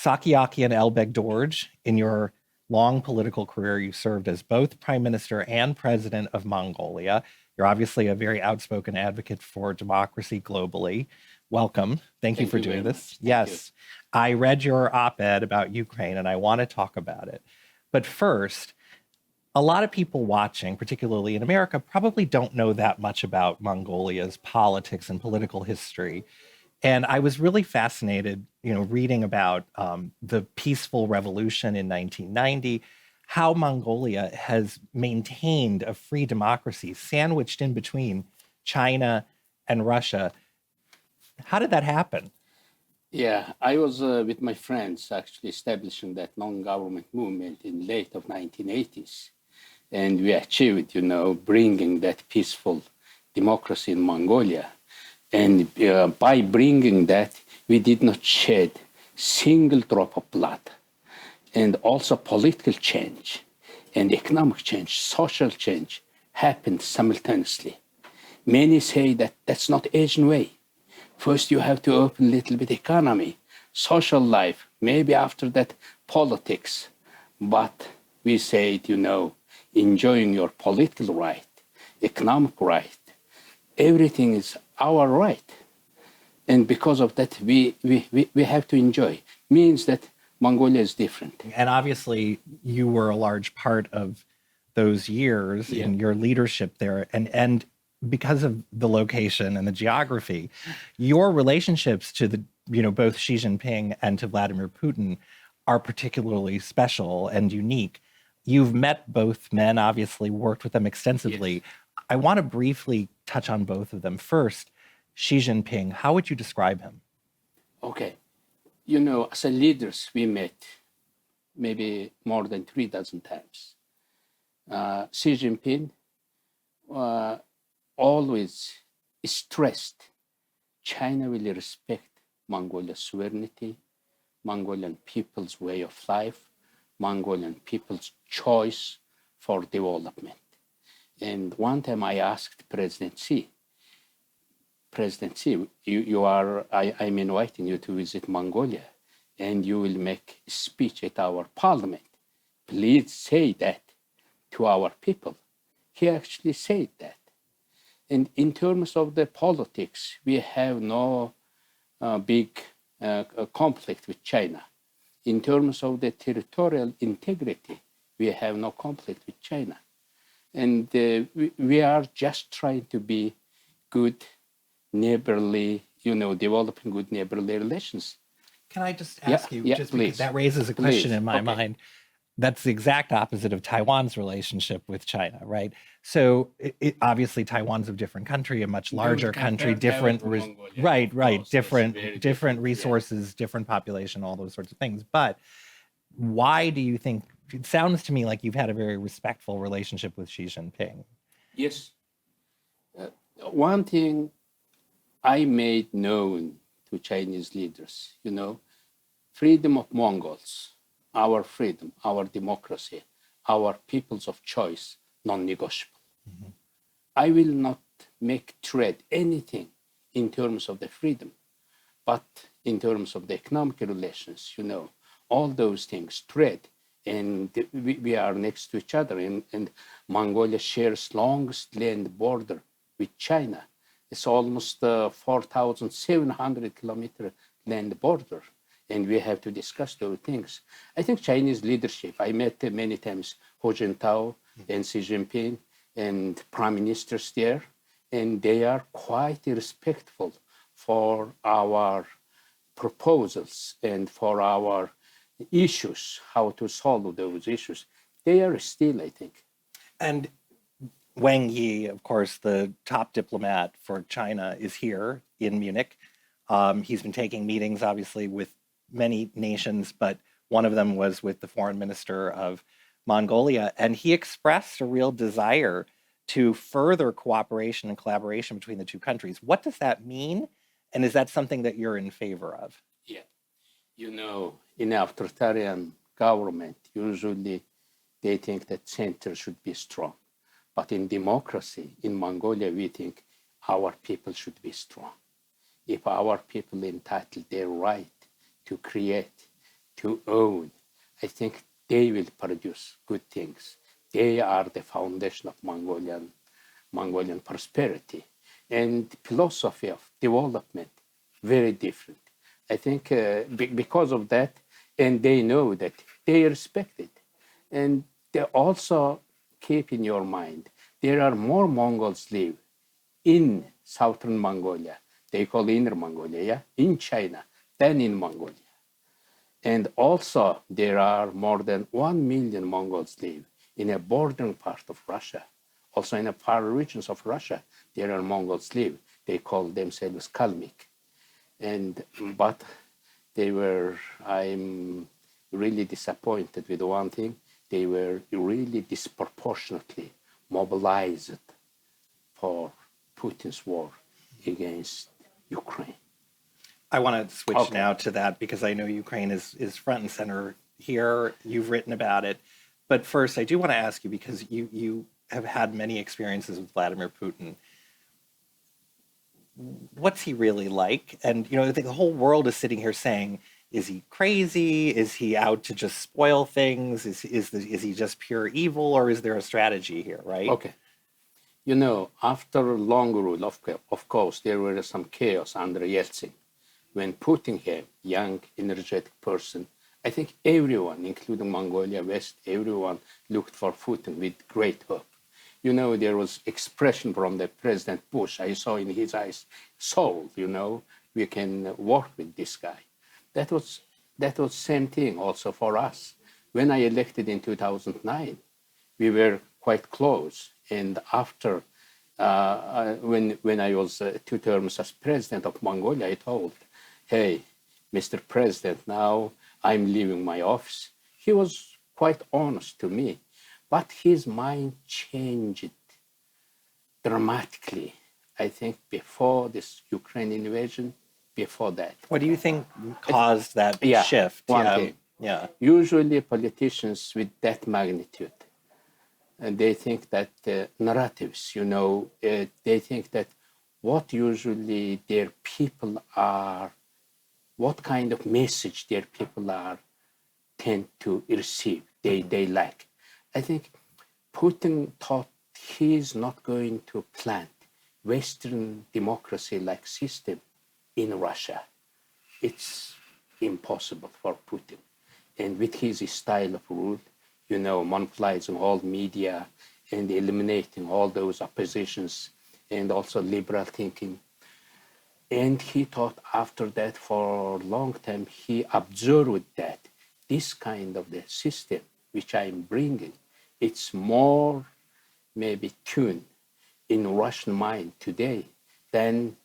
Tsakhiagiin Elbegdorj, in your long political career, you served as both prime minister and president of Mongolia. You're obviously a very outspoken advocate for democracy globally. Welcome. Thank you for doing this. Yes, I read your op-ed about Ukraine and I want to talk about it. But first, a lot of people watching, particularly in America, probably don't know that much about Mongolia's politics and political history. And I was really fascinated, reading about the peaceful revolution in 1990, how Mongolia has maintained a free democracy sandwiched in between China and Russia. How did that happen? Yeah, I was with my friends actually establishing that non-government movement in late of 1980s. And we achieved, bringing that peaceful democracy in Mongolia. And by bringing that, we did not shed single drop of blood. And also political change and economic change, social change happened simultaneously. Many say that that's not Asian way. First, you have to open a little bit economy, social life, maybe after that politics. But we say, enjoying your political right, economic right, everything is our right. And because of that, we have to enjoy. Means that Mongolia is different. And obviously, you were a large part of those years in your leadership there. And because of the location and the geography, your relationships to both Xi Jinping and to Vladimir Putin are particularly special and unique. You've met both men, obviously worked with them extensively. Yes. I want to briefly touch on both of them. First, Xi Jinping, how would you describe him? Okay. As a leaders, we met maybe more than 3 dozen times. Xi Jinping always stressed China will respect Mongolia's sovereignty, Mongolian people's way of life, Mongolian people's choice for development. And one time I asked President Xi, I'm inviting you to visit Mongolia and you will make a speech at our parliament. Please say that to our people. He actually said that. And in terms of the politics, we have no big conflict with China. In terms of the territorial integrity, we have no conflict with China. And we are just trying to be good neighborly, developing good neighborly relations. Can I just ask you, just because that raises a question in my mind. That's the exact opposite of Taiwan's relationship with China, right? So obviously Taiwan's a different country, a much larger country, different, different resources, different population, all those sorts of things. But why do you think, it sounds to me like you've had a very respectful relationship with Xi Jinping. Yes. One thing I made known to Chinese leaders, freedom of Mongols, our freedom, our democracy, our peoples of choice, non-negotiable. Mm-hmm. I will not make trade anything in terms of the freedom, but in terms of the economic relations, all those things, trade, and we are next to each other, and Mongolia shares longest land border with China. It's almost 4,700 kilometer land border. And we have to discuss those things. I think Chinese leadership, I met many times Hu Jintao and Xi Jinping and prime ministers there, and they are quite respectful for our proposals and for our issues, how to solve those issues. They are still, I think. And Wang Yi, of course, the top diplomat for China, is here in Munich. He's been taking meetings, obviously, with many nations, but one of them was with the foreign minister of Mongolia, and he expressed a real desire to further cooperation and collaboration between the two countries. What does that mean, and is that something that you're in favor of? Yeah, in authoritarian government, usually they think that center should be strong, but in democracy, in Mongolia, we think our people should be strong. If our people entitled their right to create, to own, I think they will produce good things. They are the foundation of Mongolian prosperity and philosophy of development, very different. I think because of that, and they know that they respect it. And they also keep in your mind, there are more Mongols live in southern Mongolia, they call Inner Mongolia, yeah, in China, than in Mongolia. And also, there are more than 1 million Mongols live in a bordering part of Russia. Also, in the far regions of Russia, there are Mongols live. They call themselves Kalmyk. But I'm really disappointed with one thing. They were really disproportionately mobilized for Putin's war against Ukraine. I want to switch now to that because I know Ukraine is front and center here. You've written about it. But first, I do want to ask you, because you have had many experiences with Vladimir Putin. What's he really like? And, I think the whole world is sitting here saying, is he crazy? Is he out to just spoil things? Is he just pure evil, or is there a strategy here, right? Okay. After long rule, of course, there was some chaos under Yeltsin. When Putin came, young, energetic person, I think everyone, including Mongolia, West, everyone looked for Putin with great hope. There was expression from the President Bush. I saw in his eyes, soul, we can work with this guy. That was same thing also for us. When I elected in 2009, we were quite close. And after, when I was 2 terms as president of Mongolia, I told, hey, Mr. President, now I'm leaving my office. He was quite honest to me, but his mind changed dramatically. I think before this Ukraine invasion, before that. What do you think caused that shift? One thing. Yeah. Usually politicians with that magnitude, and they think that narratives, they think that what usually their people are, what kind of message their people are tend to receive, they like. I think Putin thought he's not going to plant Western democracy-like system in Russia. It's impossible for Putin. And with his style of rule, monopolizing all media and eliminating all those oppositions and also liberal thinking. And he thought after that for a long time, he observed that this kind of the system which I'm bringing, it's more maybe tuned in Russian mind today than,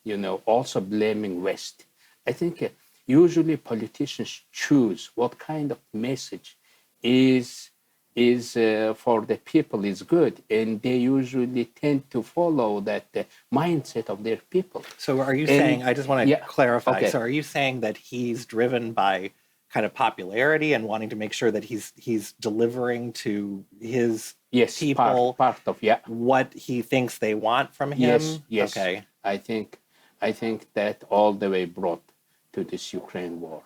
also blaming West. I think usually politicians choose what kind of message is for the people is good, and they usually tend to follow that mindset of their people. So are you saying, I just want to clarify, so are you saying that he's driven by kind of popularity and wanting to make sure that he's delivering to his people part of what he thinks they want from him? Yes. Okay. I think that all the way brought to this Ukraine war.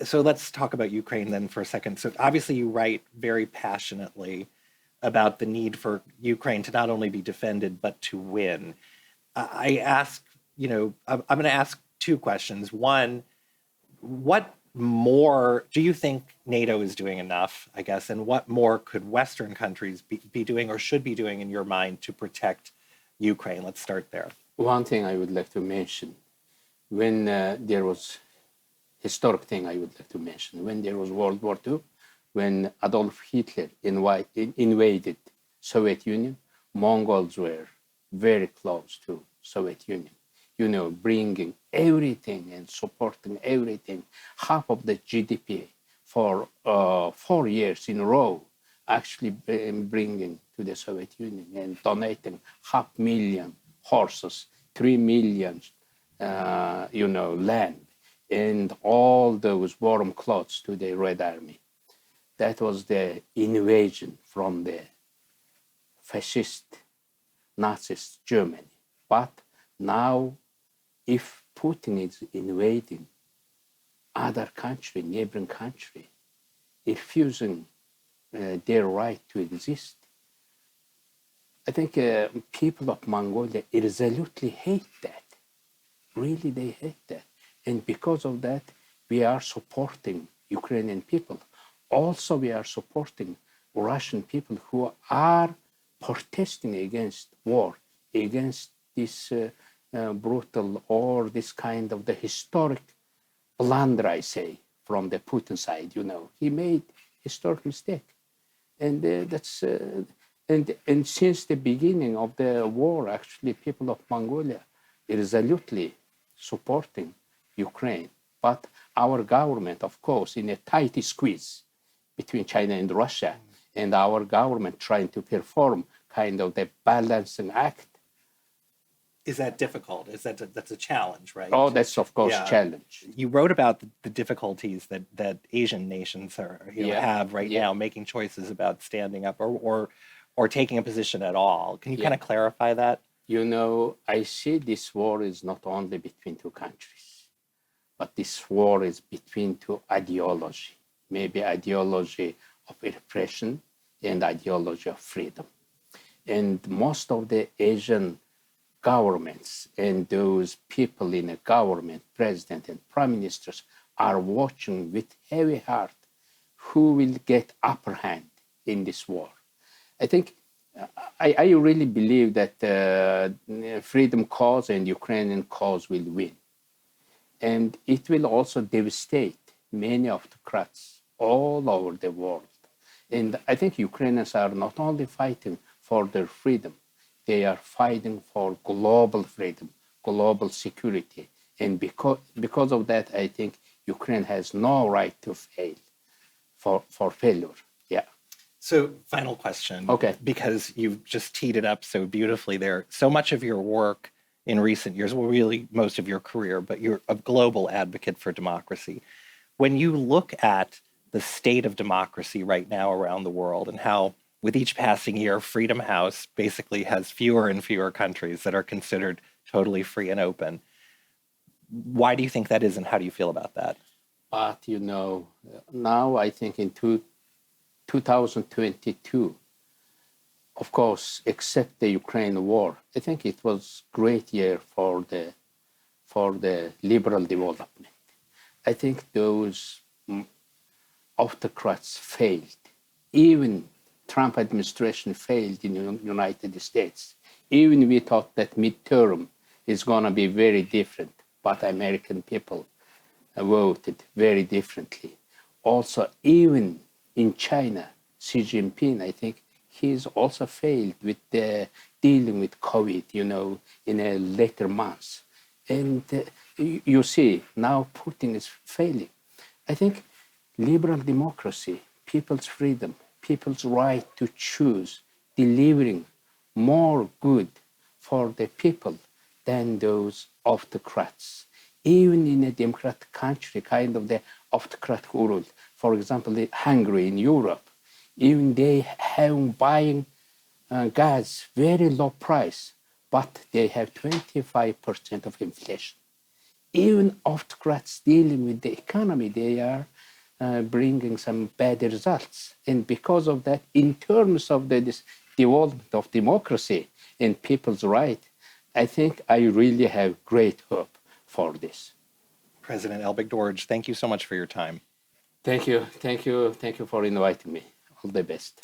So let's talk about Ukraine then for a second. So obviously you write very passionately about the need for Ukraine to not only be defended, but to win. I ask, I'm going to ask 2 questions. One, what more do you think NATO is doing enough, I guess, and what more could Western countries be doing or should be doing in your mind to protect Ukraine? Let's start there. One thing I would like to mention, when there was historic thing I would like to mention. When there was World War II, when Adolf Hitler invaded Soviet Union, Mongols were very close to Soviet Union, bringing everything and supporting everything, half of the GDP for 4 years in a row, actually bringing to the Soviet Union and donating 500,000 horses, 3 million, land, and all those warm clothes to the Red Army. That was the invasion from the fascist Nazist Germany. But now, if Putin is invading other country, neighboring country, refusing their right to exist. I think people of Mongolia resolutely hate that. Really, they hate that. And because of that, we are supporting Ukrainian people. Also, we are supporting Russian people who are protesting against war, against this brutal or this kind of the historic blunder, I say, from the Putin side. He made historic mistake. And and since the beginning of the war, actually, people of Mongolia resolutely supporting Ukraine. But our government, of course, in a tight squeeze between China and Russia, and our government trying to perform kind of the balancing act. Is that difficult? That's a challenge, right? Oh, that's of course challenge. You wrote about the difficulties that Asian nations have right now making choices about standing up or taking a position at all. Can you kind of clarify that? I see this war is not only between two countries, but this war is between two ideology, maybe ideology of repression and ideology of freedom. And most of the Asian governments and those people in a government, president and prime ministers, are watching with heavy heart who will get upper hand in this war. I think I really believe that freedom cause and Ukrainian cause will win. And it will also devastate many autocrats all over the world. And I think Ukrainians are not only fighting for their freedom, they are fighting for global freedom, global security. And because of that, I think Ukraine has no right to fail for failure. Yeah. So final question. Okay. Because you've just teed it up so beautifully there. So much of your work in recent years, well, really most of your career, but you're a global advocate for democracy. When you look at the state of democracy right now around the world and how with each passing year, Freedom House basically has fewer and fewer countries that are considered totally free and open. Why do you think that is, and how do you feel about that? But, now I think in 2022, of course, except the Ukraine war, I think it was a great year for the liberal development. I think those autocrats failed. Even Trump administration failed in the United States. Even we thought that midterm is going to be very different, but American people voted very differently. Also, even in China, Xi Jinping, I think he's also failed with dealing with COVID, in a later months. And you see, now Putin is failing. I think liberal democracy, people's freedom, people's right to choose, delivering more good for the people than those autocrats. Even in a democratic country, kind of the autocratic world, for example, Hungary in Europe, even they have buying gas very low price, but they have 25% of inflation. Even autocrats dealing with the economy, they are bringing some bad results. And because of that, in terms of this development of democracy and people's right, I think I really have great hope for this. President Elbegdorj, thank you so much for your time. Thank you for inviting me. All the best.